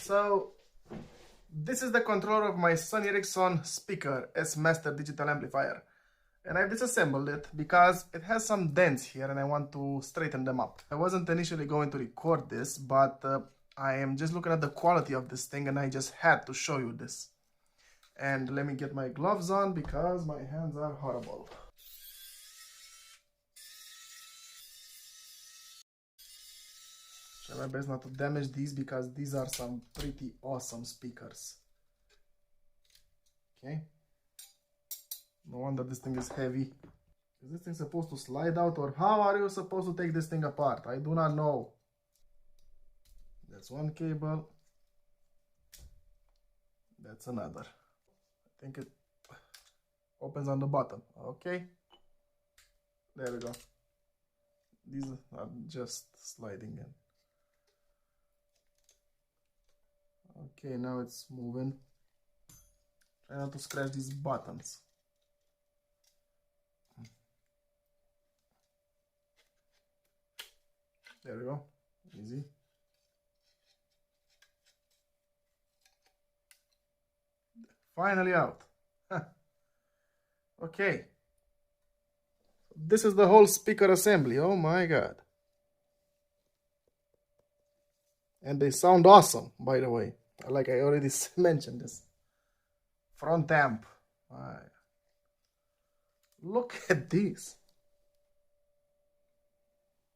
So this is the controller of my Sony Ericsson speaker S Master digital amplifier, and I've disassembled it because it has some dents here and I want to straighten them up. I wasn't initially going to record this, but I am just looking at the quality of this thing and I just had to show you this. And let me get my gloves on because my hands are horrible. Try my best not to damage these because these are some pretty awesome speakers. Okay. No wonder this thing is heavy. Is this thing supposed to slide out, or how are you supposed to take this thing apart? I do not know. That's one cable. That's another. I think it opens on the bottom. Okay. There we go. These are just sliding in. Okay, now it's moving. Try not to scratch these buttons. There we go. Easy. Finally out. Okay. This is the whole speaker assembly. Oh my god. And they sound awesome, by the way. Like I already mentioned this. Front amp. Look at this.